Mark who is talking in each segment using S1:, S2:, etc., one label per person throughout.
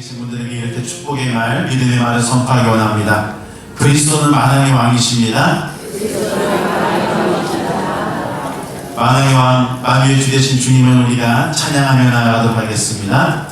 S1: 계신 분들에게 이렇게 축복의 말, 믿음의 말을 선포하기 원합니다. 그리스도는 만왕의 왕이십니다. 만왕의 왕, 만유의 주 되신 주님을 우리가 찬양하며 나아가도록 하겠습니다.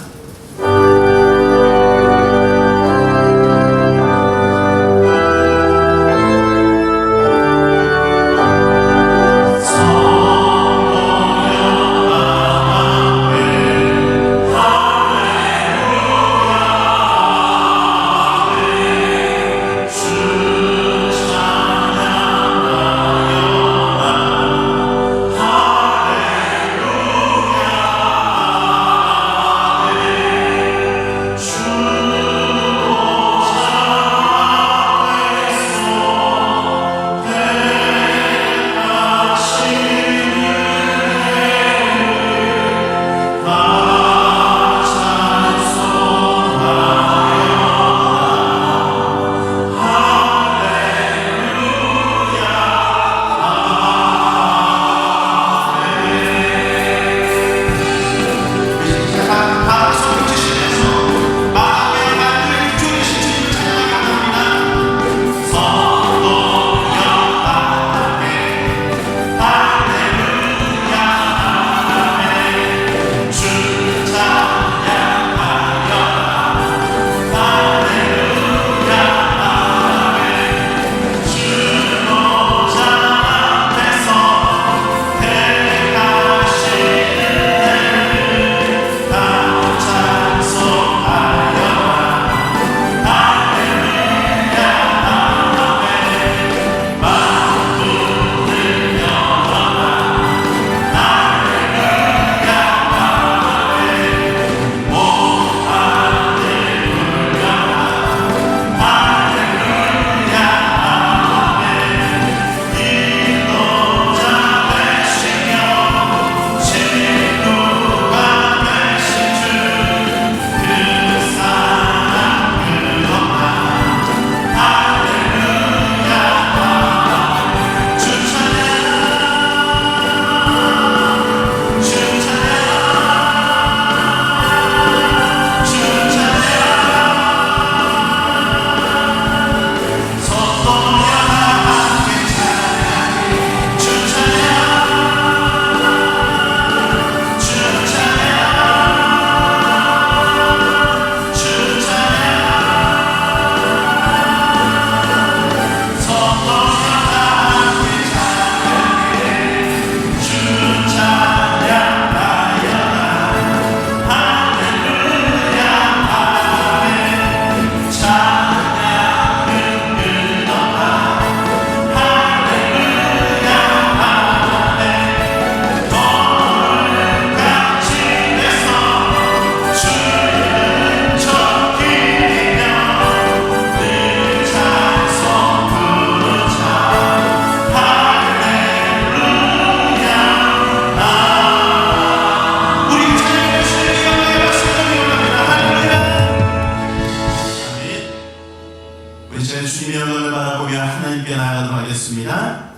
S1: 주님의 얼굴을 바라보며 하나님께 나아가도록 하겠습니다.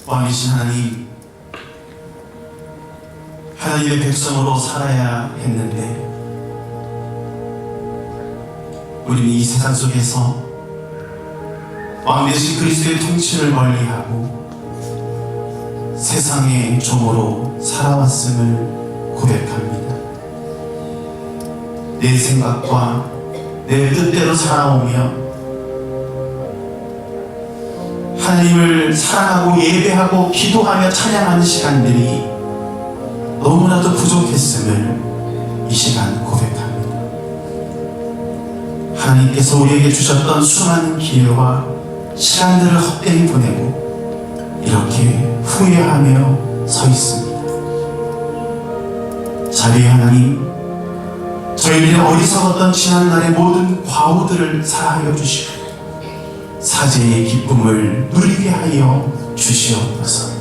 S1: 왕이신 하나님, 하나님의 백성으로 살아야 했는데 우리는 이 세상 속에서 왕 대신 그리스도의 통치를 멀리하고 세상의 종으로 살아왔음을 고백합니다. 내 생각과 내 뜻대로 살아오며 하나님을 사랑하고 예배하고 기도하며 찬양하는 시간들이 너무나도 부족했음을 이 시간 고백합니다. 하나님께서 우리에게 주셨던 수많은 기회와 시간들을 헛되이 보내고 이렇게 후회하며 서 있습니다. 자비의 하나님, 저희들의 어리석었던 지난날의 모든 과오들을 사하여 주시고 사죄의 기쁨을 누리게 하여 주시옵소서.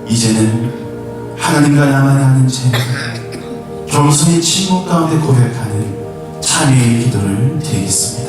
S1: 이제는 하나님과 나만이 아는 죄, 겸손히 침묵 가운데 고백하는 참회의 기도를 드리겠습니다.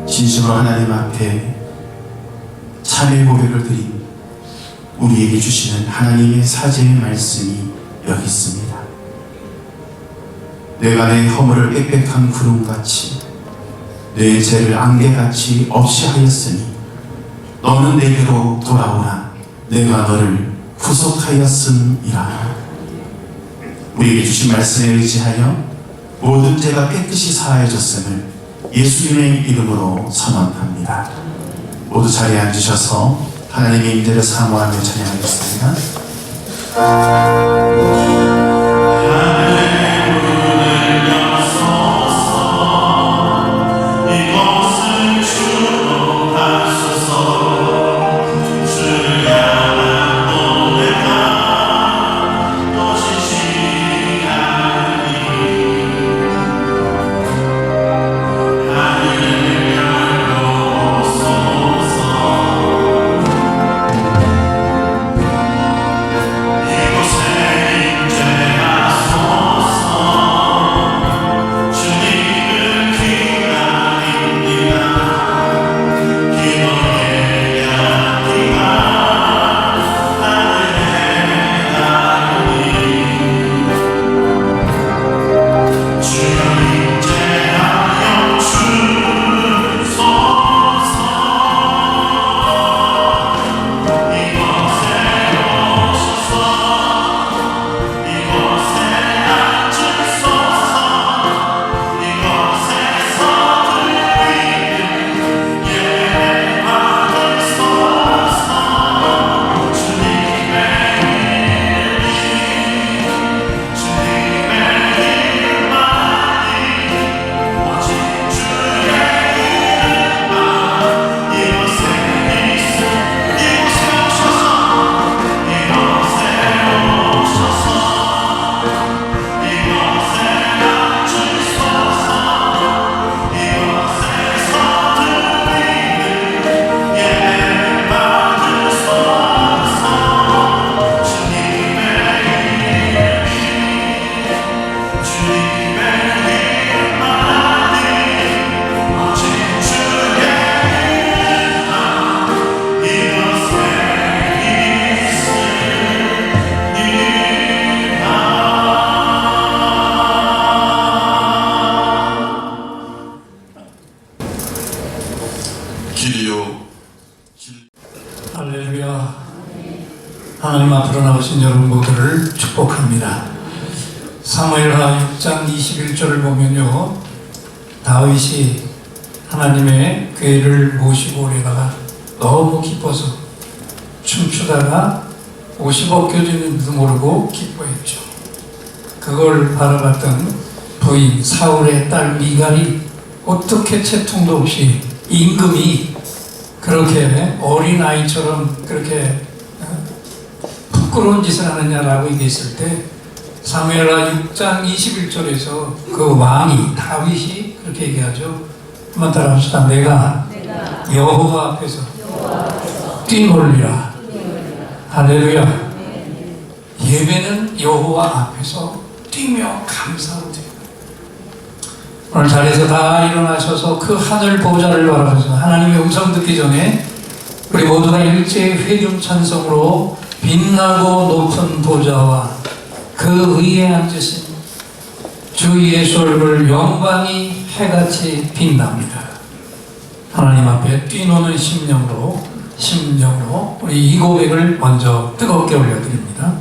S1: 진심으로 하나님 앞에 참회 고백을 드린 우리에게 주시는 하나님의 사죄의 말씀이 여기 있습니다. 내가 내 허물을 빽빽한 구름같이 내 죄를 안개같이 없이 하였으니 너는 내게로 돌아오라. 내가 너를 구속하였음이라. 우리에게 주신 말씀에 의지하여 모든 죄가 깨끗이 사하여졌음을 예수님의 이름으로 선언합니다. 모두 자리에 앉으셔서 하나님의 임재를 사모하며 찬양하겠습니다.
S2: 할렐루야. 하나님 앞으로 나오신 여러분 모두를 축복합니다. 사무엘하 6장 21절을 보면요, 다윗이 하나님의 괴를 모시고 오려다가 너무 기뻐서 춤추다가 옷이 벗겨지는지도 모르고 기뻐했죠. 그걸 바라봤던 부인 사울의 딸 미갈이 어떻게 채통도 없이 임금이 그렇게 어린아이처럼 그렇게 부끄러운 짓을 하느냐라고 얘기했을 때 사무엘하 6장 21절에서 그 왕이 다윗이 그렇게 얘기하죠. 한번 따라합시다. 내가 여호와 앞에서 뛰놀리라. 할렐루야. 예배는 여호와 앞에서 뛰며 감사로 드립니다. 오늘 자리에서 다 일어나셔서 그 하늘 보좌를 바라보면서 하나님의 음성 듣기 전에 우리 모두가 일제히 회중 찬송으로 빛나고 높은 보좌와 그 위에 앉으신 주 예수 얼굴 영광이 해같이 빛납니다. 하나님 앞에 뛰노는 심령으로 우리 이 고백을 먼저 뜨겁게 올려드립니다.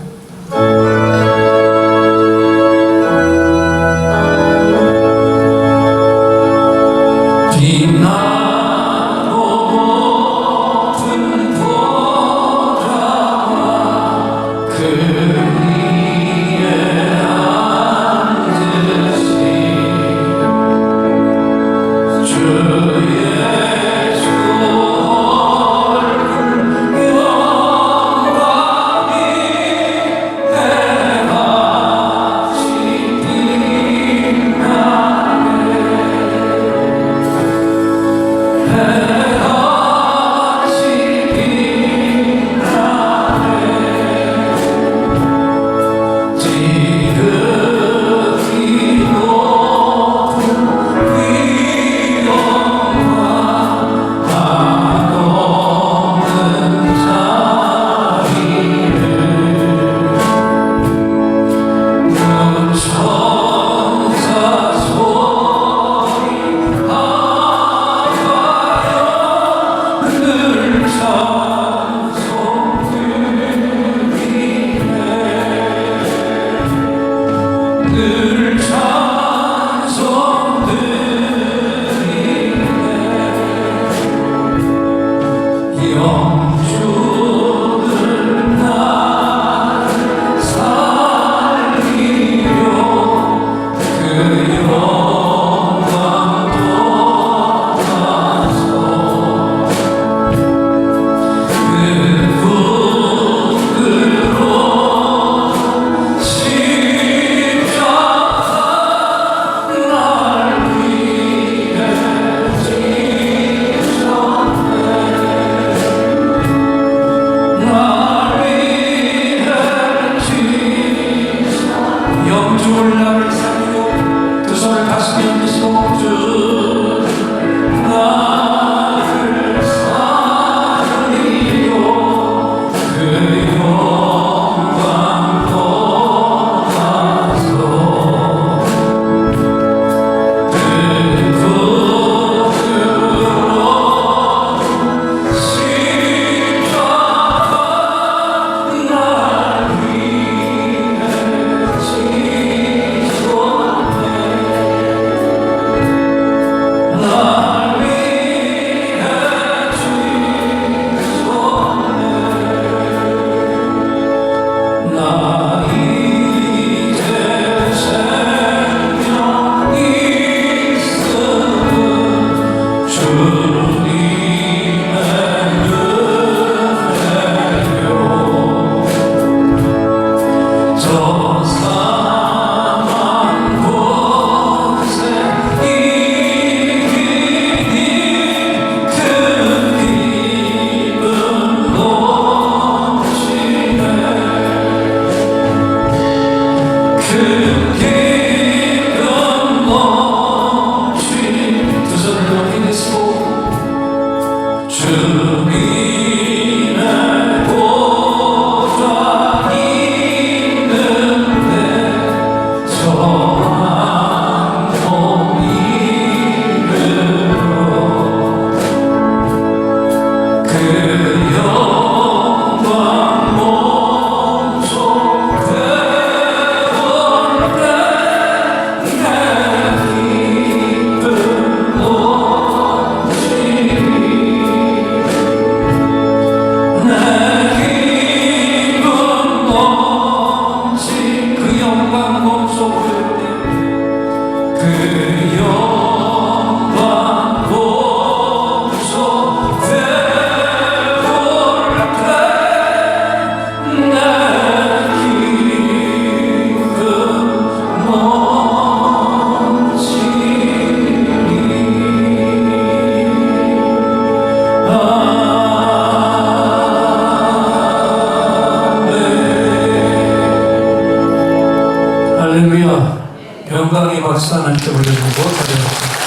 S2: 박수 하나님께 올려드리고 자리하겠습니다.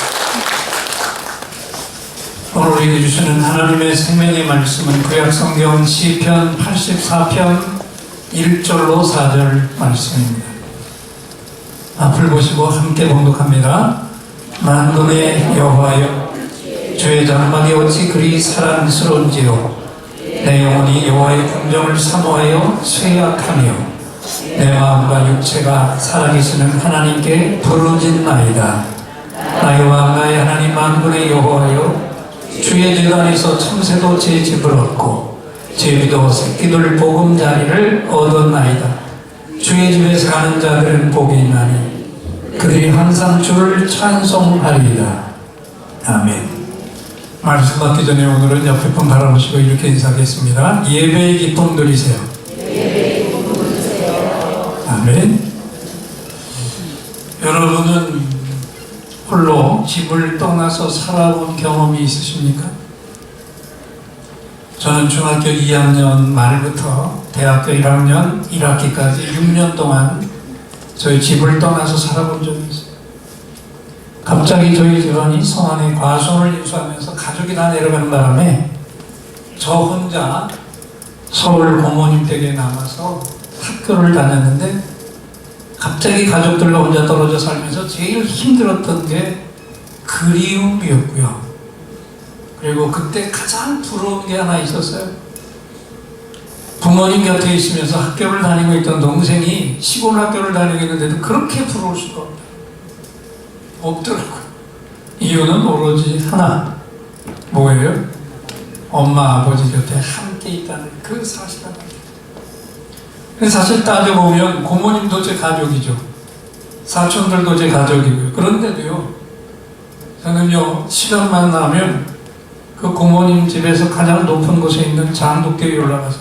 S2: 오늘 우리에게 주시는 하나님의 생명의 말씀은 구약성경 시편 84편 1절로 4절 말씀입니다. 앞을 보시고 함께 봉독합니다. 만군의 여호와여, 주의 장막이 어찌 그리 사랑스러운지요. 내 영혼이 여호와의 공정을 사모하여 쇠약하며 내 마음과 육체가 살아계시는 하나님께 부르짖나이다. 나의 왕 나의 하나님 만군의 여호와여, 주의 제단에서 참새도 제 집을 얻고 제비도 새끼들 보금자리를 얻었나이다. 주의 집에 사는 자들은 복이 있나니 그들이 항상 주를 찬송하리이다. 아멘. 말씀 받기 전에 오늘은 옆에 분 바라보시고 이렇게 인사하겠습니다. 예배의 기쁨 누리세요. 아멘. 여러분은 홀로 집을 떠나서 살아본 경험이 있으십니까? 저는 중학교 2학년 말부터 대학교 1학년 1학기까지 6년 동안 저희 집을 떠나서 살아본 적이 있어요. 갑자기 저희 집안이 성안에 과수원을 인수하면서 가족이 다 내려가는 바람에 저 혼자 서울 부모님 댁에 남아서 학교를 다녔는데, 갑자기 가족들과 혼자 떨어져 살면서 제일 힘들었던 게 그리움이었고요. 그리고 그때 가장 부러운 게 하나 있었어요. 부모님 곁에 있으면서 학교를 다니고 있던 동생이 시골 학교를 다니고 있는데도 그렇게 부러울 수가 없더라고요. 이유는 오로지 하나, 뭐예요? 엄마 아버지 곁에 함께 있다는 그 사실 하나. 사실 따져보면 고모님도 제 가족이죠. 사촌들도 제 가족이고요. 그런데도요, 저는요, 시간만 나면 그 고모님 집에서 가장 높은 곳에 있는 장독대에 올라가서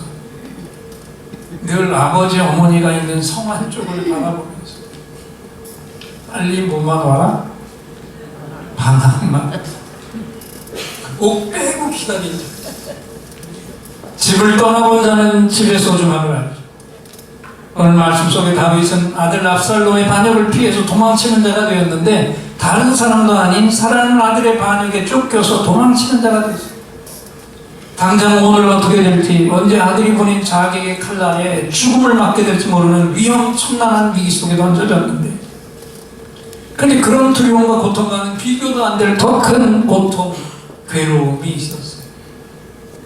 S2: 늘 아버지 어머니가 있는 성안 쪽을 바라보면서 빨리 뭐만 와라? 방학만 꼭 빼고 기다리죠. 집을 떠나본 자는 집의 소중함을 알죠. 오늘 말씀 속에 다윗은 아들 압살롬의 반역을 피해서 도망치는 자가 되었는데, 다른 사람도 아닌 사랑하는 아들의 반역에 쫓겨서 도망치는 자가 되었어요. 당장 오늘 어떻게 될지, 언제 아들이 보낸 자객의 칼날에 죽음을 맞게 될지 모르는 위험천만한 위기 속에 던져졌는데, 근데 그런 두려움과 고통과는 비교도 안 될 더 큰 고통, 괴로움이 있었어요.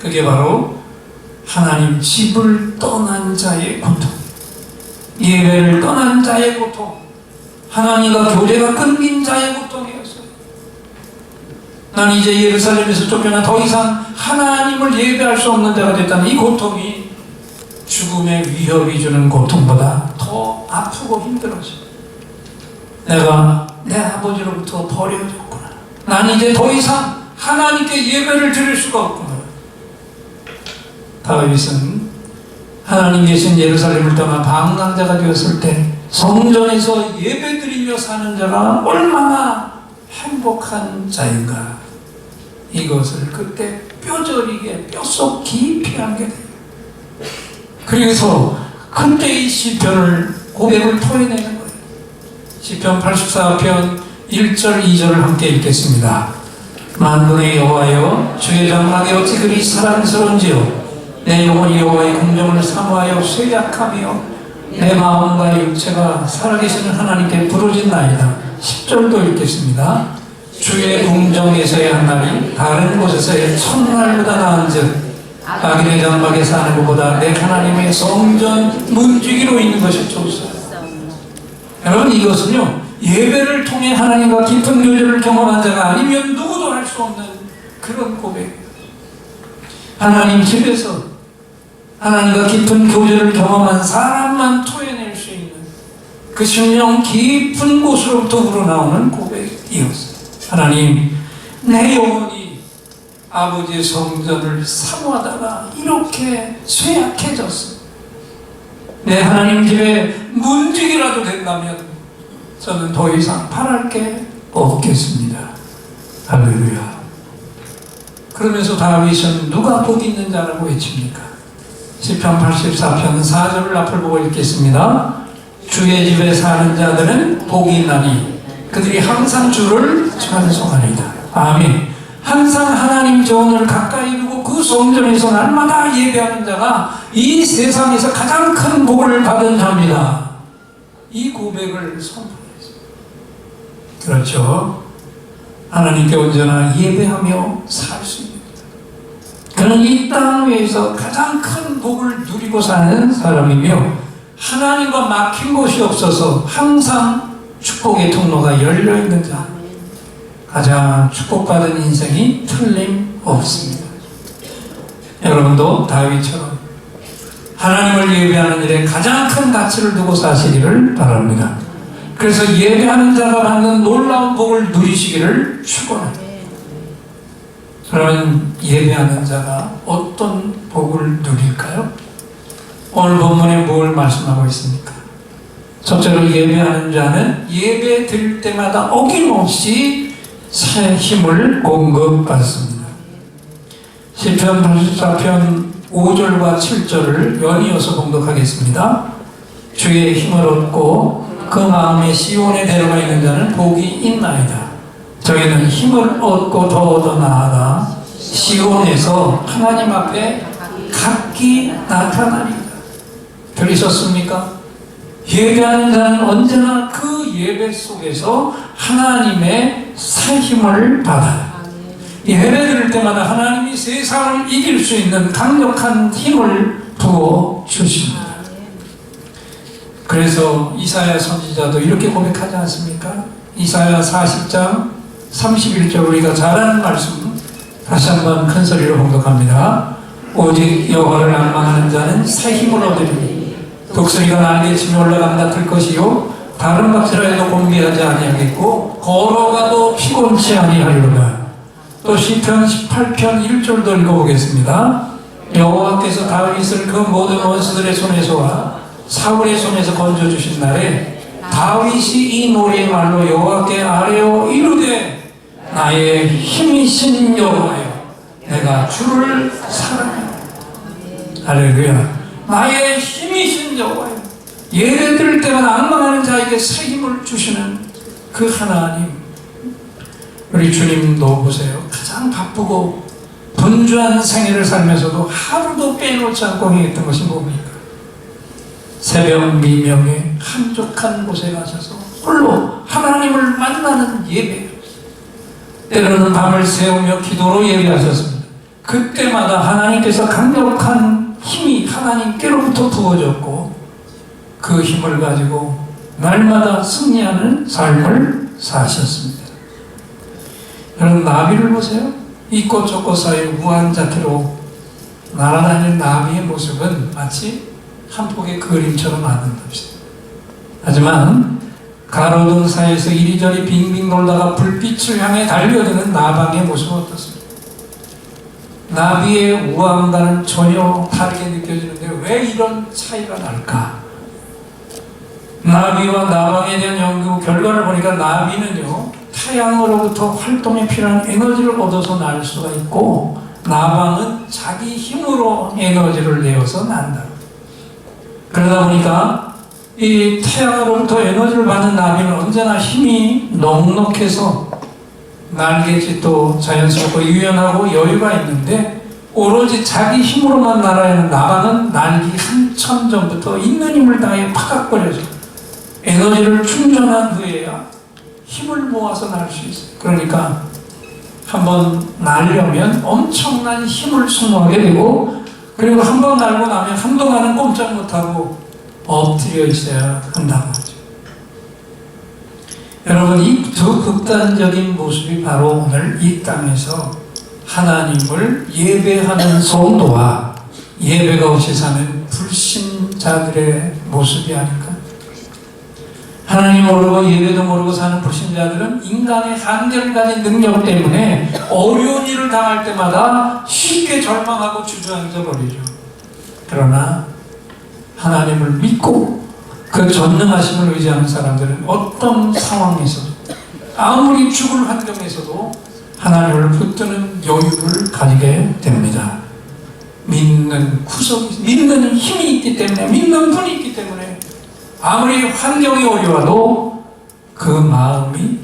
S2: 그게 바로 하나님 집을 떠난 자의 고통, 예배를 떠난 자의 고통, 하나님과 교제가 끊긴 자의 고통이었어요. 난 이제 예루살렘에서 쫓겨나 더 이상 하나님을 예배할 수 없는 자가 됐다는 이 고통이 죽음의 위협이 주는 고통보다 더 아프고 힘들었어요. 내가 내 아버지로부터 버려졌구나. 난 이제 더 이상 하나님께 예배를 드릴 수가 없구나. 다윗은 하나님 계신 예루살렘을 떠나 방랑자가 되었을 때 성전에서 예배드리며 사는 자가 얼마나 행복한 자인가, 이것을 그때 뼈저리게 뼛속 깊이 알게 돼요. 그래서 그때 이 시편을, 고백을 토해내는 거예요. 시편 84편 1절 2절을 함께 읽겠습니다. 만군의 여호와여, 주의 장막이 어찌 그리 사랑스러운지요. 내 영혼이 여호와의 공정을 사모하여 쇠약하며 내 마음과 육체가 살아계시는 하나님께 부르짖나이다. 10절도 읽겠습니다. 주의 궁정에서의 한 날이 다른 곳에서의 첫날보다 나은즉 악인의 장막에 사는 것보다 내 하나님의 성전 문지기로 있는 것이 좋으소서. 여러분, 이것은요, 예배를 통해 하나님과 깊은 교제를 경험한 자가 아니면 누구도 할 수 없는 그런 고백이에요. 하나님 집에서 하나님과 깊은 교제를 경험한 사람만 토해낼 수 있는 그 심령 깊은 곳으로부터 우러나오는 고백이었어요. 하나님, 내 영혼이 아버지의 성전을 사모하다가 이렇게 쇠약해졌어. 내 하나님 집에 문지기라도 된다면 저는 더 이상 바랄 게 없겠습니다. 할렐루야. 그러면서 다윗은 누가 복 있는 자라고 외칩니까? 시편 84편 4절을 앞을 보고 읽겠습니다. 주의 집에 사는 자들은 복이 있나니 그들이 항상 주를 찬송하리이다. 아멘. 항상 하나님 정원을 가까이 두고 그 성전에서 날마다 예배하는 자가 이 세상에서 가장 큰 복을 받은 자입니다. 이 고백을 선포했습니다. 그렇죠. 하나님께 언제나 예배하며 살 수 있습니다. 그는 이 땅 위에서 가장 큰 복을 누리고 사는 사람이며 하나님과 막힌 곳이 없어서 항상 축복의 통로가 열려있는 자, 가장 축복받은 인생이 틀림없습니다. 여러분도 다윗처럼 하나님을 예배하는 일에 가장 큰 가치를 두고 사시기를 바랍니다. 그래서 예배하는 자가 받는 놀라운 복을 누리시기를 축원합니다. 그러면 예배하는 자가 어떤 복을 누릴까요? 오늘 본문에 뭘 말씀하고 있습니까? 첫째로 예배하는 자는 예배 드릴 때마다 어김없이 새 힘을 공급받습니다. 시편 84편 5절과 7절을 연이어서 봉독하겠습니다. 주의 힘을 얻고 그 마음에 시온에 데려가 있는 자는 복이 있나이다. 저희는 힘을 얻고 더 나아가 시온에서 하나님 앞에 각기 나타나리이다. 들으셨습니까? 예배하는 자는 언제나 그 예배 속에서 하나님의 새 힘을 받아요. 예배 드릴 때마다 하나님이 세상을 이길 수 있는 강력한 힘을 부어 주십니다. 그래서 이사야 선지자도 이렇게 고백하지 않습니까? 이사야 40장 31절 우리가 잘 아는 말씀 다시 한번 큰 소리로 봉독합니다. 오직 여호와를 낭망하는 자는 새 힘을 얻으리니 독수리가 날개 치며 올라간다 들 것이요 다른 박질라 해도 공개하지 아니하겠고 걸어가도 피곤치 아니하리로다. 또 시편 18편 1절도 읽어보겠습니다. 여호와께서 다윗을 그 모든 원수들의 손에서와 사울의 손에서 건져주신 날에 다윗이 이 노래의 말로 여호와께 아뢰어 이르되 나의 힘이신 여호와여 내가 주를 사랑하노라. 할렐루야. 나의 힘이신 여호와여. 예배 드릴 때마다 앙망하는 자에게 새 힘을 주시는 그 하나님. 우리 주님도 보세요. 가장 바쁘고 분주한 생애를 살면서도 하루도 빼놓지 않고 행했던 것이 뭡니까? 새벽 미명에 한적한 곳에 가셔서 홀로 하나님을 만나는 예배. 때로는 밤을 새우며 기도로 예배하셨습니다. 그때마다 하나님께서 강력한 힘이 하나님께로부터 부어졌고 그 힘을 가지고 날마다 승리하는 삶을 사셨습니다. 여러분 나비를 보세요. 이 꽃 저 꽃 사이 무한자태로 날아다니는 나비의 모습은 마치 한 폭의 그림처럼 아름답습니다. 하지만 가로등 사이에서 이리저리 빙빙 돌다가 불빛을 향해 달려드는 나방의 모습은 어떻습니까? 나비의 우아함과는 전혀 다르게 느껴지는데 왜 이런 차이가 날까? 나비와 나방에 대한 연구 결과를 보니까 나비는요 태양으로부터 활동에 필요한 에너지를 얻어서 날 수가 있고 나방은 자기 힘으로 에너지를 내어서 난다. 그러다 보니까 이 태양으로부터 에너지를 받는 나비는 언제나 힘이 넉넉해서 날개짓도 자연스럽고 유연하고 여유가 있는데 오로지 자기 힘으로만 날아야 하는 나방은 날기 한참 전부터 있는 힘을 다해 파각거려서 에너지를 충전한 후에야 힘을 모아서 날 수 있어요. 그러니까 한번 날려면 엄청난 힘을 소모하게 되고 그리고 한번 날고 나면 한동안은 꼼짝 못하고 엎드려 있어야 한다고 하죠. 여러분 이 두 극단적인 모습이 바로 오늘 이 땅에서 하나님을 예배하는 성도와 예배가 없이 사는 불신자들의 모습이 아닐까? 하나님 모르고 예배도 모르고 사는 불신자들은 인간의 한계를 가진 능력 때문에 어려운 일을 당할 때마다 쉽게 절망하고 주저앉아 버리죠. 그러나 하나님을 믿고 그 전능하심을 의지하는 사람들은 어떤 상황에서도 아무리 죽을 환경에서도 하나님을 붙드는 여유를 가지게 됩니다. 믿는 구석이, 믿는 힘이 있기 때문에, 믿는 분이 있기 때문에 아무리 환경이 어려워도 그 마음이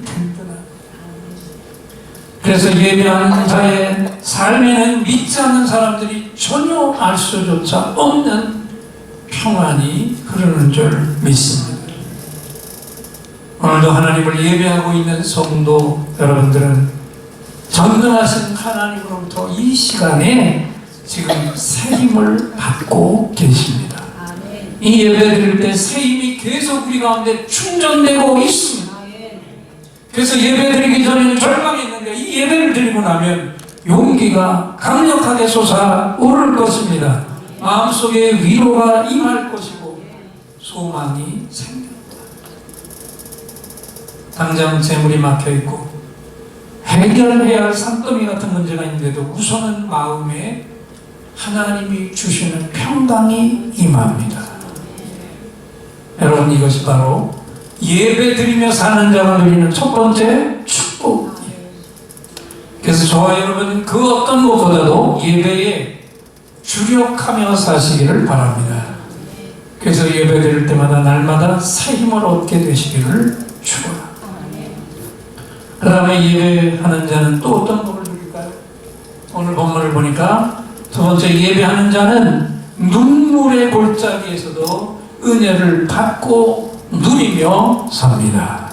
S2: 그래서 예배하는 자의 삶에는 믿지 않는 사람들이 전혀 알 수조차 없는 평안이 흐르는 줄 믿습니다. 오늘도 하나님을 예배하고 있는 성도 여러분들은 전능하신 하나님으로부터 이 시간에 지금 새 힘을 받고 계십니다. 이 예배 드릴 때 새 힘이 계속 우리 가운데 충전되고 있습니다. 그래서 예배 드리기 전에는 절망이 있는데 이 예배를 드리고 나면 용기가 강력하게 솟아오를 것입니다. 마음속에 위로가 임할 것이고 소망이 생깁니다. 당장 재물이 막혀있고 해결해야 할 산더미 같은 문제가 있는데도 우선은 마음에 하나님이 주시는 평강이 임합니다. 여러분, 이것이 바로 예배 드리며 사는 자가 누리는 첫 번째 축복이에요. 그래서 저와 여러분 그 어떤 것보다도 예배에 주력하며 사시기를 바랍니다. 그래서 예배 드릴 때마다 날마다 새 힘을 얻게 되시기를 축원합니다. 그 다음에 예배하는 자는 또 어떤 복을 누릴까요? 오늘 본문을 보니까 두 번째, 예배하는 자는 눈물의 골짜기에서도 은혜를 받고 누리며 삽니다.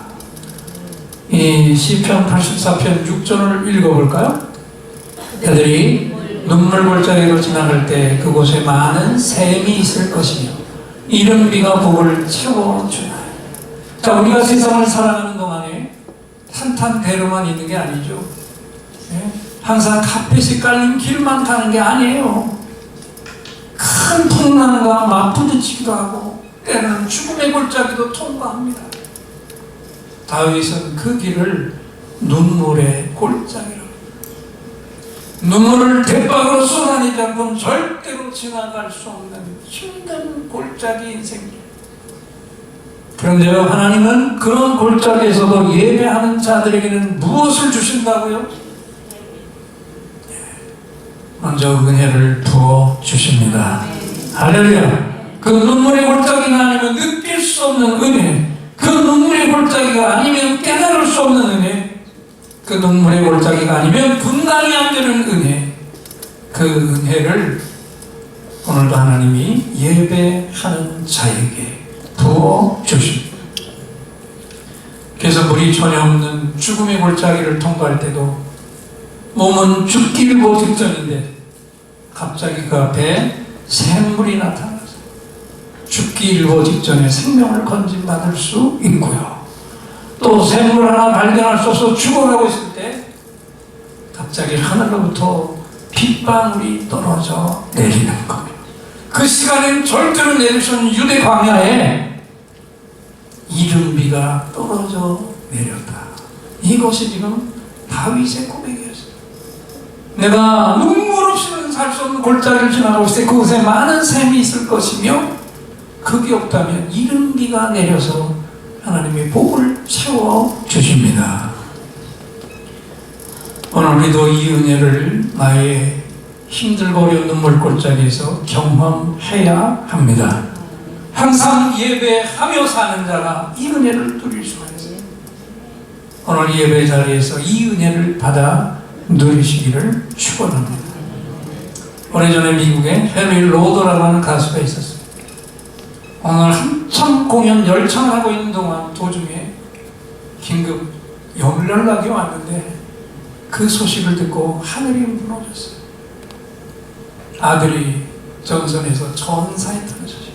S2: 이 시편 84편 6절을 읽어볼까요? 그들이 눈물 골짜기로 지나갈 때 그곳에 많은 샘이 있을 것이며 이른 비가 복을 채워주나요. 자, 우리가 세상을 살아가는 동안에 탄탄대로만 있는 게 아니죠. 항상 카펫이 깔린 길만 가는 게 아니에요. 큰 풍랑과 맞부딪히기도 하고 때로는 죽음의 골짜기도 통과합니다. 다윗은 그 길을 눈물의 골짜기라고, 눈물을 대박으로 쏟아내지 않고는 절대로 지나갈 수 없는 힘든 골짜기 인생입니다. 그런데 하나님은 그런 골짜기에서도 예배하는 자들에게는 무엇을 주신다고요? 먼저 은혜를 부어 주십니다. 할렐루야. 그 눈물의 골짜기가 아니면 느낄 수 없는 은혜, 그 눈물의 골짜기가 아니면 깨달을 수 없는 은혜, 그 눈물의 골짜기가 아니면 분간이 안 되는 은혜, 그 은혜를 오늘도 하나님이 예배하는 자에게 부어 주십니다. 그래서 물이 전혀 없는 죽음의 골짜기를 통과할 때도 몸은 죽기 일보 직전인데 갑자기 그 앞에 샘물이 나타나서 죽기 일보 직전에 생명을 건진받을 수 있고요. 또 샘물 하나 발견할 수 없어 죽어가고 있을 때 갑자기 하늘로부터 빗방울이 떨어져 내리는 겁니다. 그 시간엔 절대로 내릴 수 없는 유대 광야에 이른 비가 떨어져 내렸다. 이것이 지금 다윗의 고백이었어요. 내가 눈물 없이는 살 수 없는 골짜기를 지나가고 있을 때 그곳에 많은 샘이 있을 것이며 그게 없다면 이른 비가 내려서 하나님의 복을 채워 주십니다. 오늘 우리도 이 은혜를 나의 힘들고 어려운 눈물 골짜기에서 경험해야 합니다. 항상 예배하며 사는 자가 이 은혜를 누릴 수가 있어요. 오늘 예배 자리에서 이 은혜를 받아 누리시기를 축원합니다. 오래전에 미국에 해리 로더라고 하는 가수가 있었어요. 오늘 한참 공연 열창을 하고 있는 동안 도중에 긴급 연락이 왔는데 그 소식을 듣고 하늘이 무너졌어요. 아들이 전선에서 전사에 떨어졌어요.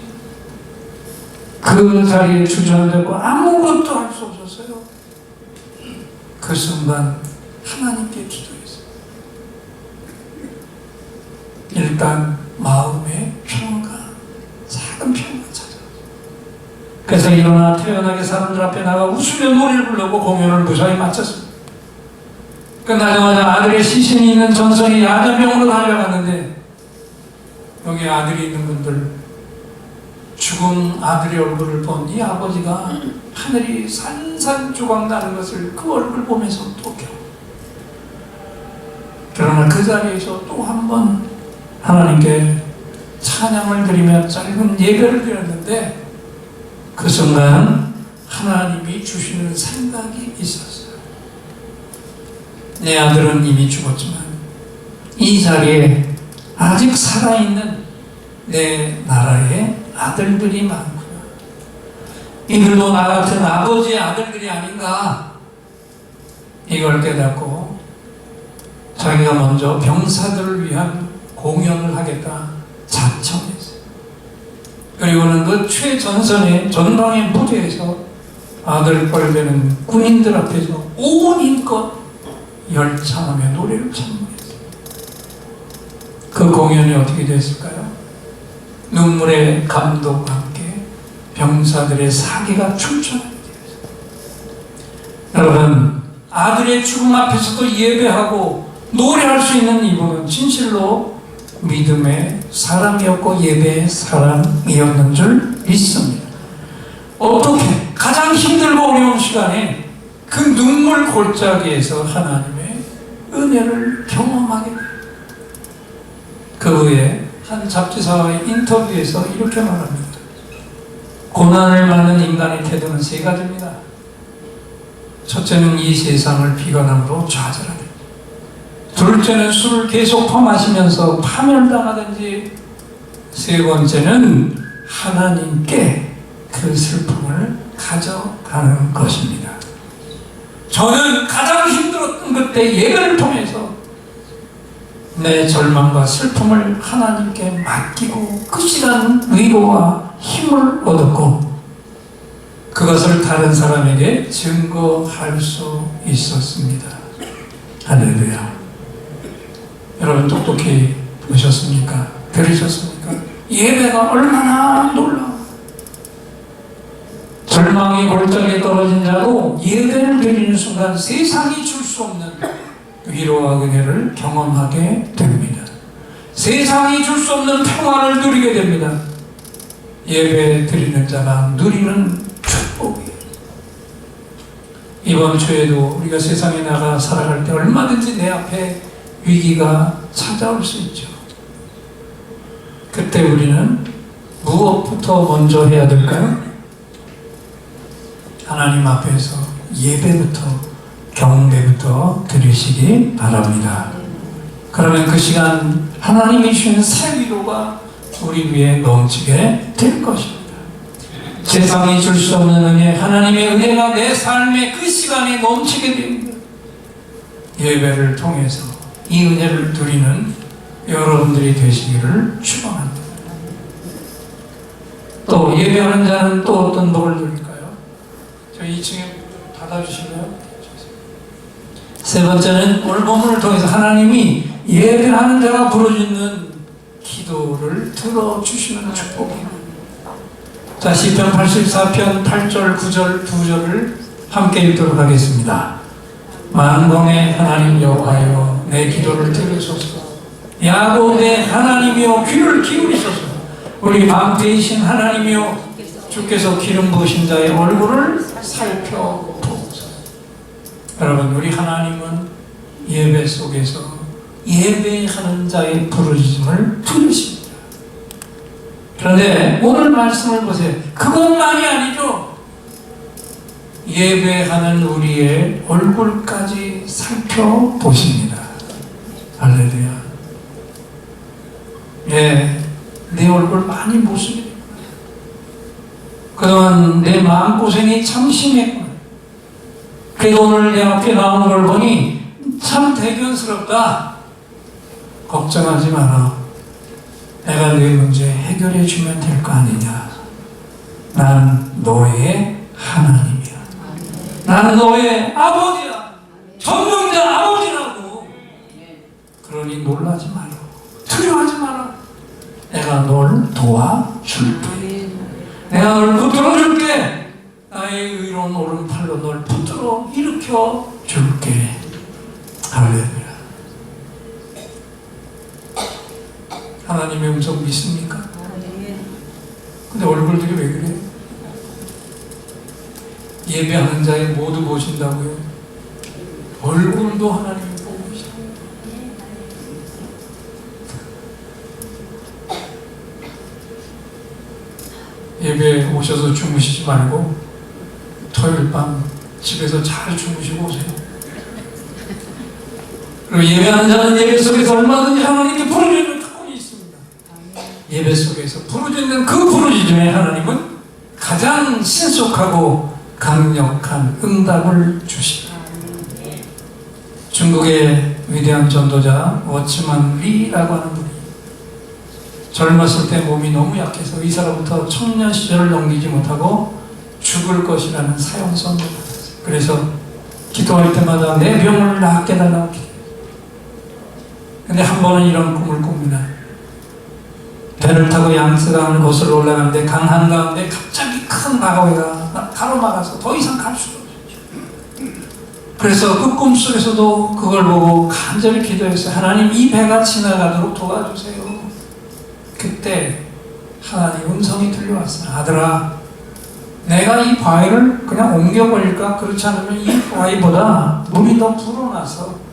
S2: 그 자리에 주저앉았고 아무것도 할 수 없었어요. 그 순간 하나님께 기도했어요. 일단 마음의 평가, 작은 평가 찾아요. 그래서 일어나 태연하게 사람들 앞에 나가 웃으며 노래를 부르고 공연을 무사히 마쳤습니다. 끝나자마자 아들의 시신이 있는 전선이 야자병으로 달려갔는데 여기 아들이 있는 분들, 죽은 아들의 얼굴을 본 이 아버지가 하늘이 산산조각 나는 것을 그 얼굴 보면서 또 겨우. 그러나 그 자리에서 또 한 번 하나님께 찬양을 드리며 짧은 예배를 드렸는데 그 순간 하나님이 주시는 생각이 있었어요. 내 아들은 이미 죽었지만 이 자리에 아직 살아있는 내 나라의 아들들이 많구나. 이들도 나 같은 아버지의 아들들이 아닌가. 이걸 깨닫고 자기가 먼저 병사들을 위한 공연을 하겠다 자청했어요. 그리고는 그 최전선의 전방의 무대에서 아들 뻘되는 군인들 앞에서 온 힘껏 열창하며 노래를 찬송했어요. 그 공연이 어떻게 됐을까요? 눈물의 감동과 함께 병사들의 사기가 충천하게 되었어요. 여러분, 아들의 죽음 앞에서도 예배하고 노래할 수 있는 이분은 진실로 믿음의 사람이었고 예배의 사람이었는 줄 믿습니다. 어떻게 가장 힘들고 어려운 시간에 그 눈물 골짜기에서 하나님의 은혜를 경험하게 돼요. 그 후에 한 잡지사와의 인터뷰에서 이렇게 말합니다. 고난을 받는 인간의 태도는 세 가지입니다. 첫째는 이 세상을 비관함으로 좌절하게, 둘째는 술을 계속 퍼마시면서 파멸당하든지, 세 번째는 하나님께 그 슬픔을 가져가는 것입니다. 저는 가장 힘들었던 그때 예배를 통해서 내 절망과 슬픔을 하나님께 맡기고 그 시간 위로와 힘을 얻었고 그것을 다른 사람에게 증거할 수 있었습니다. 할렐루야. 여러분 똑똑히 보셨습니까? 들으셨습니까? 예배가 얼마나 놀라워. 절망의 골짜기에 떨어진 자도 예배를 드리는 순간 세상이 줄 수 없는 위로와 은혜를 경험하게 됩니다. 세상이 줄 수 없는 평안을 누리게 됩니다. 예배 드리는 자가 누리는 축복이에요. 이번 주에도 우리가 세상에 나가 살아갈 때 얼마든지 내 앞에 위기가 찾아올 수 있죠. 그때 우리는 무엇부터 먼저 해야 될까요? 하나님 앞에서 예배부터 경배부터 드리시기 바랍니다. 그러면 그 시간 하나님이 주신 새 위로가 우리 위에 넘치게 될 것입니다. 세상이 줄 수 없는 은혜, 하나님의 은혜가 내 삶의 그 시간에 넘치게 됩니다. 예배를 통해서 이 은혜를 누리는 여러분들이 되시기를 축원합니다. 또 예배하는 자는 또 어떤 복을 누릴까요? 저 2층에 닫아주시고요. 세 번째는 오늘 본문을 통해서 하나님이 예배하는 자가 부르짖는 기도를 들어주시는 축복입니다. 자, 시편 84편 8절 9절 2절을 함께 읽도록 하겠습니다. 만군의 하나님 여호와여 내 기도를 들으소서. 야곱의 하나님이여 귀를 기울이소서. 우리 방태이신 하나님이여 주께서 기름 부으신 자의 얼굴을 살펴보소서. 여러분, 우리 하나님은 예배 속에서 예배하는 자의 부르짖음을 들으십니다. 그런데 오늘 말씀을 보세요. 그것만이 아니죠. 예배하는 우리의 얼굴까지 살펴보십니다. 할렐루야. 예, 내 얼굴 많이 못 씁니다. 그동안 내 마음고생이 참 심했구나. 그래도 오늘 내 앞에 나오는 걸 보니 참 대견스럽다. 걱정하지 마라. 내가 네 문제 해결해 주면 될 거 아니냐. 난 너의 하나님이야. 난 너의 아버지야. 전능자 아버지라고. 그러니 놀라지 마라. 두려워하지 마라. 내가 널 도와줄게. 내가 널 붙들어줄게. 나의 의로운 오른팔로 널 붙들어 일으켜 줄게. 할렐루야. 하나님의 음성 믿습니까? 근데 얼굴들이 왜 그래요? 예배하는 자의 모두 보신다고요? 얼굴도 하나님이 보고 계시다. 예배 오셔서 주무시지 말고 토요일 밤 집에서 잘 주무시고 오세요. 그리고 예배하는 자는 예배 속에서 얼마든지 하나님께 부르짖는 특권이 있습니다. 예배 속에서 부르짖는 그 부르짖음에 하나님은 가장 신속하고 강력한 응답을 주십니다. 중국의 위대한 전도자 워츠만 리라고 하는 분이 젊었을 때 몸이 너무 약해서 의사로부터 청년 시절을 넘기지 못하고 죽을 것이라는 사형 선고를 받았어요. 그래서 기도할 때마다 내 병을 낫게 달라고 기도해요. 근데 한 번은 이런 꿈을 꿉니다. 배를 타고 양쯔강 곳을 올라가는데 강 한가운데 갑자기 큰 나무가 가로막아서 더 이상 갈 수가 없어요. 그래서 그 꿈속에서도 그걸 보고 간절히 기도했어요. 하나님, 이 배가 지나가도록 도와주세요. 그때 하나님 음성이 들려왔어요. 아들아, 내가 이 바위를 그냥 옮겨버릴까? 그렇지 않으면 이 바위보다 물이 더 불어나서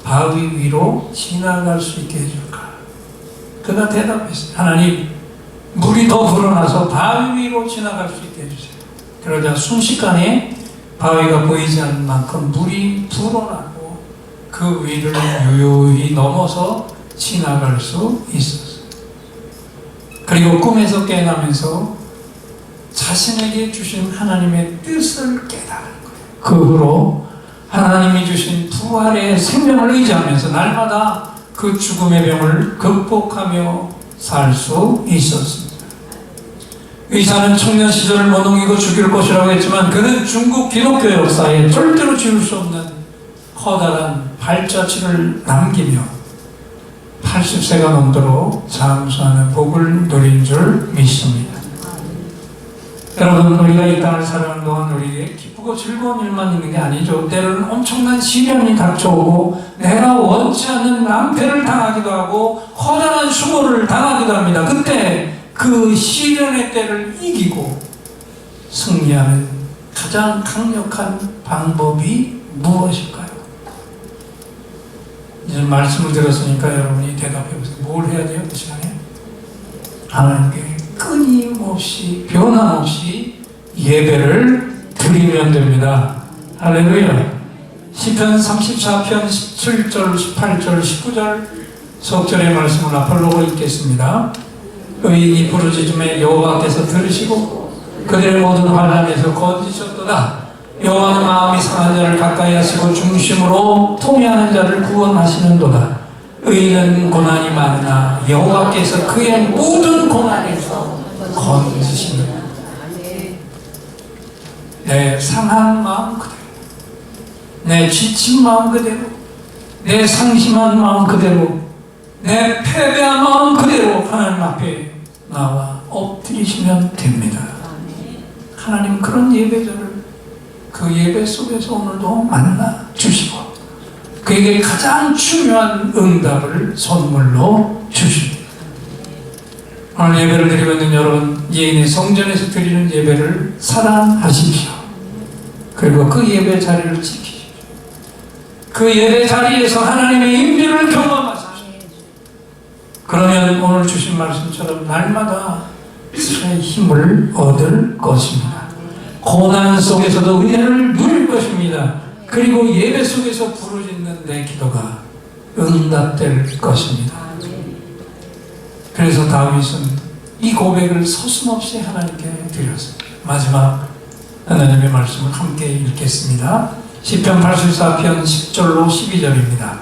S2: 바위 위로 지나갈 수 있게 해줄까? 그가 대답했어요. 하나님, 물이 더 불어나서 바위 위로 지나갈 수 있게 해주세요. 그러자 순식간에 바위가 보이지 않는 만큼 물이 불어나고 그 위를 유유히 넘어서 지나갈 수 있었어요. 그리고 꿈에서 깨어나면서 자신에게 주신 하나님의 뜻을 깨달은 거예요. 그 후로 하나님이 주신 부활의 생명을 의지하면서 날마다 그 죽음의 병을 극복하며 살 수 있었습니다. 의사는 청년 시절을 못 넘기고 죽일 것이라고 했지만 그는 중국 기독교 역사에 절대로 지울 수 없는 커다란 발자취를 남기며 80세가 넘도록 장수하는 복을 누린 줄 믿습니다. 여러분, 우리가 이 땅을 살아가는 동안 우리에게 기쁘고 즐거운 일만 있는 게 아니죠. 때로는 엄청난 시련이 닥쳐오고 내가 원치 않는 낭패를 당하기도 하고 커다란 수고를 당하기도 합니다. 그때 그 시련의 때를 이기고 승리하는 가장 강력한 방법이 무엇일까요? 이제 말씀을 들었으니까 여러분이 대답해보세요. 뭘 해야 돼요? 그 시간에? 하나님께 끊임없이 변함없이 예배를 드리면 됩니다. 할렐루야. 시편 34편 17절, 18절, 19절 석절의 말씀을 앞으로 읽겠습니다. 의인이 부르짖음에 여호와께서 들으시고 그들의 모든 환난에서 건지셨도다. 여호와는 마음이 상한 자를 가까이 하시고 중심으로 통회하는 자를 구원하시는도다. 의인은 고난이 많으나 여호와께서 그의 모든 고난에서 건지시느니라. 내 상한 마음 그대로, 내 지친 마음 그대로, 내 상심한 마음 그대로, 내 패배한 마음 그대로 하나님 앞에 나와 엎드리시면 됩니다. 하나님 그런 예배자를 그 예배 속에서 오늘도 만나 주시고 그에게 가장 중요한 응답을 선물로 주십니다. 오늘 예배를 드리고 있는 여러분, 예인의 성전에서 드리는 예배를 사랑하십시오. 그리고 그 예배 자리를 지키십시오. 그 예배 자리에서 하나님의 임재를 경험하십시오. 그러면 오늘 주신 말씀처럼 날마다 새 힘을 얻을 것입니다. 고난 속에서도 은혜를 누릴 것입니다. 그리고 예배 속에서 부르짖는 내 기도가 응답될 것입니다. 그래서 다윗은 이 고백을 서슴없이 하나님께 드렸습니다. 마지막 하나님의 말씀을 함께 읽겠습니다. 시편 84편 10절로 12절입니다.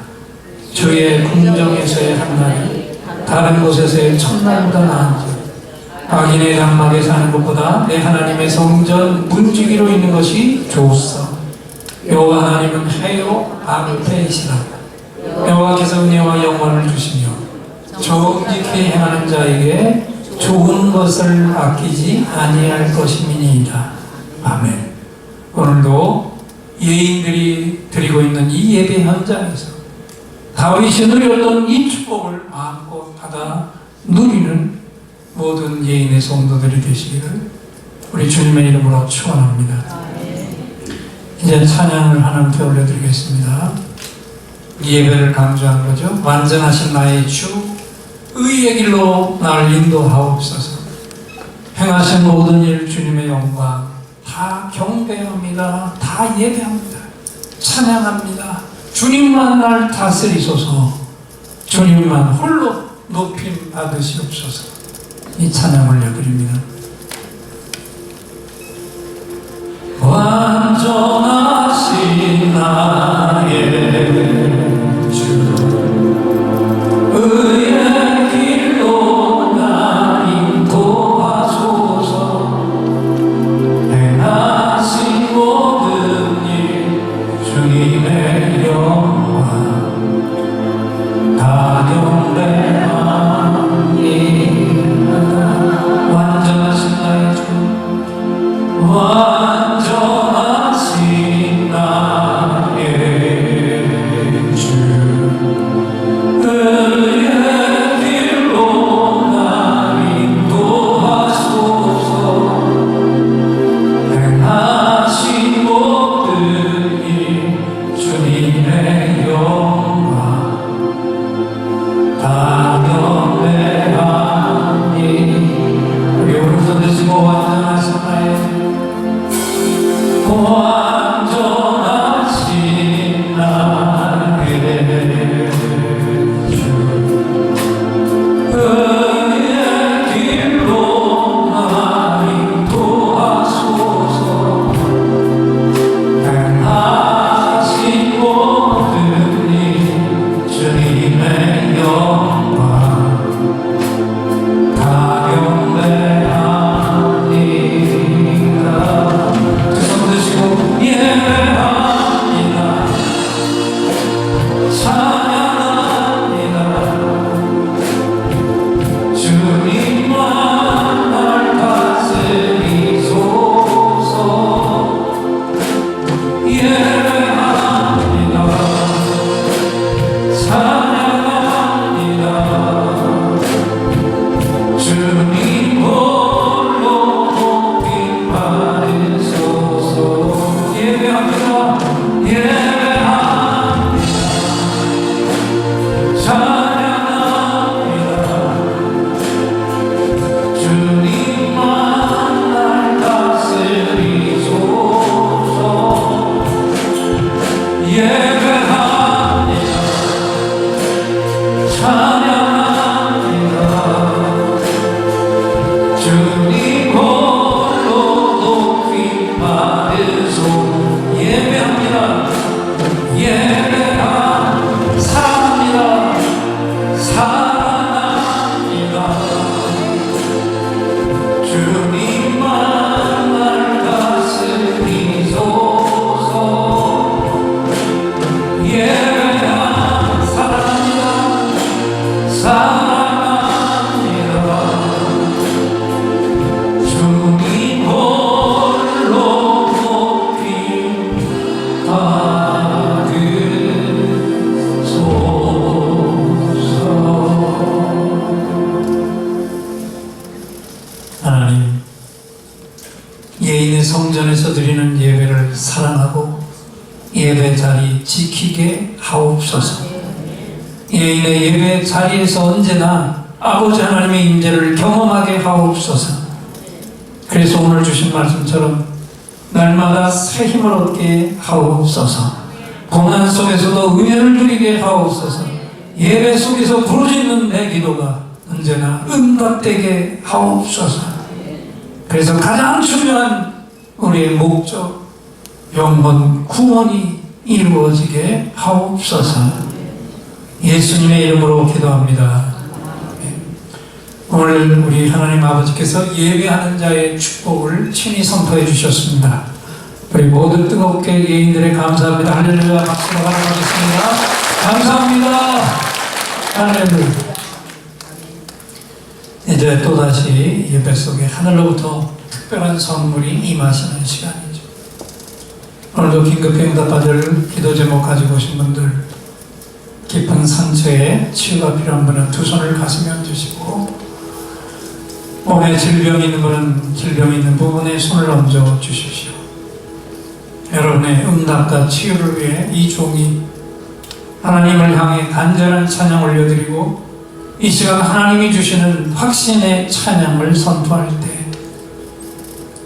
S2: 주의 궁정에서의 한날이 다른 곳에서의 첫날보다 나은지 악인의 장막에 사는 것보다 내 하나님의 성전 문지기로 있는 것이 좋소. 여호와 하나님은 해요 방패이시라. 여호와께서 은혜와 영광을 주시며 정직히 행하는 자에게 좋은 것을 아끼지 아니할 것임이니이다. 아멘. 오늘도 예인들이 드리고 있는 이 예배 현장에서 다윗이 누렸던 이 축복을 마음껏 받아 누리는 모든 예인의 성도들이 되시기를 우리 주님의 이름으로 축원합니다. 이제 찬양을 하나님께 올려드리겠습니다. 예배를 강조한 거죠. 완전하신 나의 주, 의의 길로 나를 인도하옵소서. 행하신 모든 일 주님의 영광 다 경배합니다. 다 예배합니다. 찬양합니다. 주님만 날 다스리소서. 주님만 홀로 높임 받으시옵소서. 이 찬양 올려드립니다. 완전하신 나의 주, 의의 길로 나 인도하소서. 행하신 모든 일 주님의 영광 다 경배합니다. 완전하신 나의 주, 완전하신 나의 주, 의의 길로 나 인도하소서. 행하신 모든 일 주님의 영광 다 경배하니. 우리 오른손 드시고 완전하신 나의 완전하신 나의 주, 의의 길로 나 인도하소서. 행하신 모든 일 주님의 영광 다 경배합니다. 두 손 드시고 예배합니다. 찬양합니다. 주님만 날 다스리소서. 예배합니다. 찬양합니다. 주님 홀로 높임 받으소서. 예배합니다. 예배합니다. 찬양합니다. 주님만 날 다스리소서. 예배합니다. 찬양합니다. 주님 홀로 높임 받으소서. 예배합니다. 예배합니다. 사랑합니다. 사랑합니다. 주님만 날 다스리소서. 예배합니다. 사랑합니다. 사랑합니다. 주님 홀로 높임 받으소서. 하나님, 예인의 성전에서 드리는 예배를 사랑하고 예배 자리 지키게 하옵소서. 예인의 예배 자리에서 언제나 아버지 하나님의 임재를 경험하게 하옵소서. 그래서 오늘 주신 말씀처럼 날마다 새 힘을 얻게 하옵소서. 고난 속에서도 은혜를 누리게 하옵소서. 예배 속에서 부르짖는 내 기도가 언제나 응답되게 하옵소서. 그래서 가장 중요한 우리의 목적, 영원 구원이 이루어지게 하옵소서. 예수님의 이름으로 기도합니다. 오늘 우리 하나님 아버지께서 예배하는 자의 축복을 친히 선포해 주셨습니다. 우리 모두 뜨겁게 예인들의 감사합니다. 할렐루야. 박수로 환영하겠습니다. 감사합니다. 할렐루야. 이제 또다시 예배 속에 하늘로부터 특별한 선물이 임하시는 시간이죠. 오늘도 긴급히 응답받을 기도 제목 가지고 오신 분들, 깊은 상처에 치유가 필요한 분은 두 손을 가슴에 얹으시고, 몸에 질병이 있는 분은 질병이 있는 부분에 손을 얹어 주십시오. 여러분의 응답과 치유를 위해 이 종이 하나님을 향해 간절한 찬양 올려드리고, 이 시간 하나님이 주시는 확신의 찬양을 선포할 때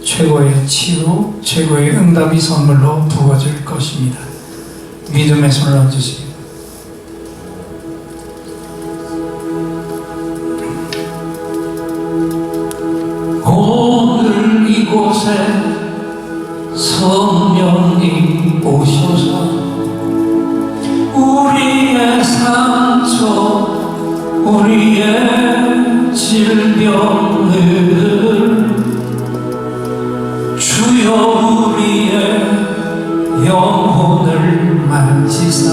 S2: 최고의 치유, 최고의 응답이 선물로 부어질 것입니다. 믿음의 손을 얹으시기 오늘 이곳에 성령님 오셔서 우리의 상처 우리의 질병을 주여 우리의 영혼을 만지사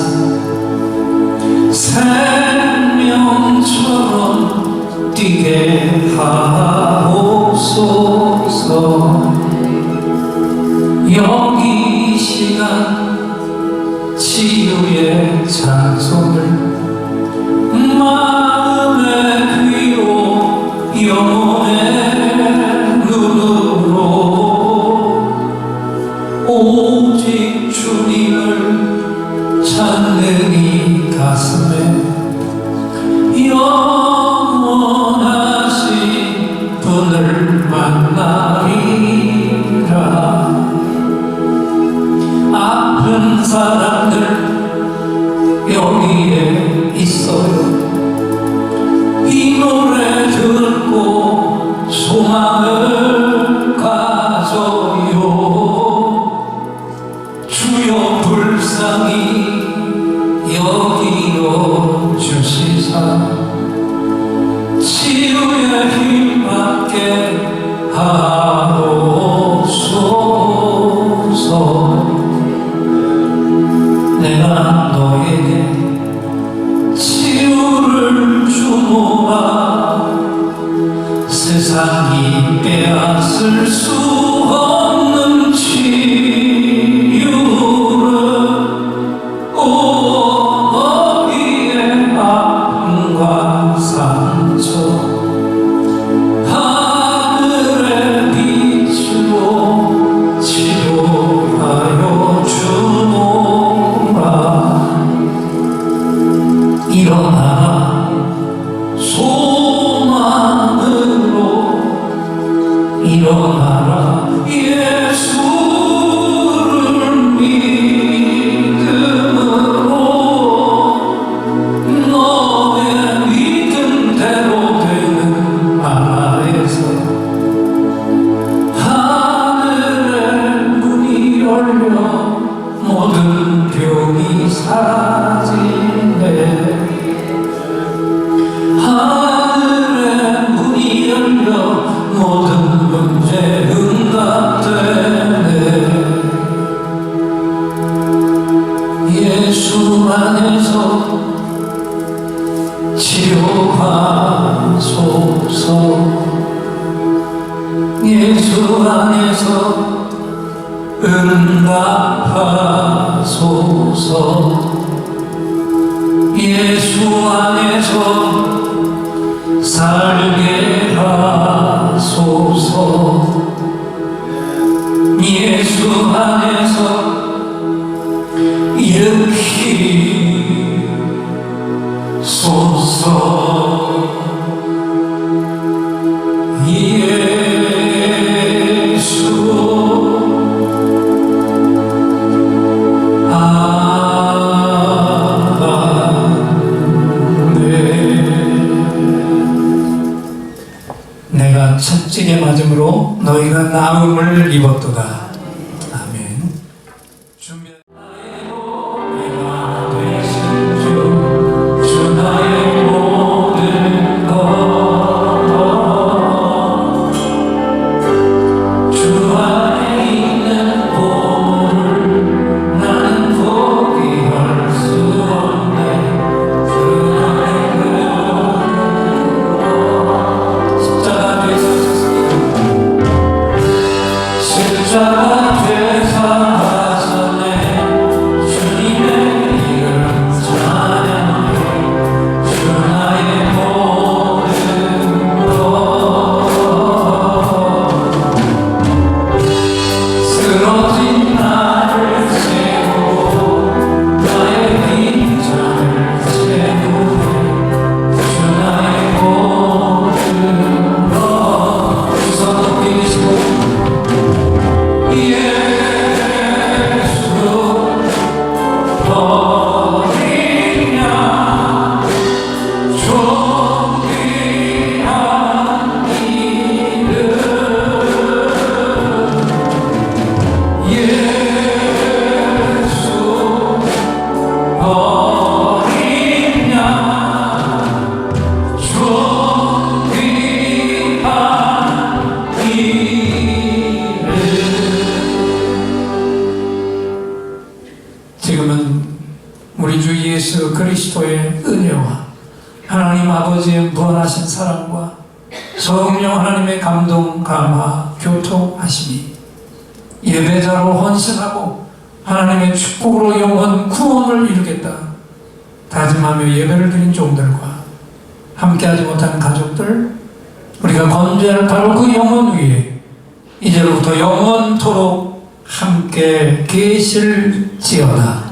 S2: 생명처럼 뛰게 하옵소서. 여기 이 시간 치유의 찬송을 마음의 귀로 영혼의 눈으로 오직 주님을 찾는 이 가슴에 영원하신 분을 만나리라. 아픈 사람들 여기에 있어요. 이 노래 듣고 소망을 가져요. 주여 불쌍히 여기어 주시사 치유의 힘받게 하옵소서. 내가 너에게 치유를 주노라. 세상이 빼앗을 수 없는 치유를 어디에 아픔과 상처 하늘의 빛으로 치료하여 주노라. 일어나 소망으로 일어나라. 예수를 믿음으로 너의 믿음대로 되는 나라에서 하늘의 문이 열려 모든 병이 사라지네. 하늘의 문이 열려 모든 문제 응답되네. 예수 안에서 치료하소서. 예수 안에서 응답하소서. 예수 안에서 살게 하소서. 예수 안에서 일으키소서. 예수 내가 채찍에 맞음으로 너희가 나음을 입었도다. 아멘. 내가 되신 주 나의 모든 것 주 안에 있는 보물을 나는 포기할 수 없네. 십자가 무한하신 사랑과 성령 하나님의 감동, 감화, 교통하심이 예배자로 헌신하고 하나님의 축복으로 영원 구원을 이루겠다 다짐하며 예배를 드린 종들과 함께하지 못한 가족들, 우리가 건재할 바로 그 영혼 위에 이제로부터 영원토록 함께 계실지어다.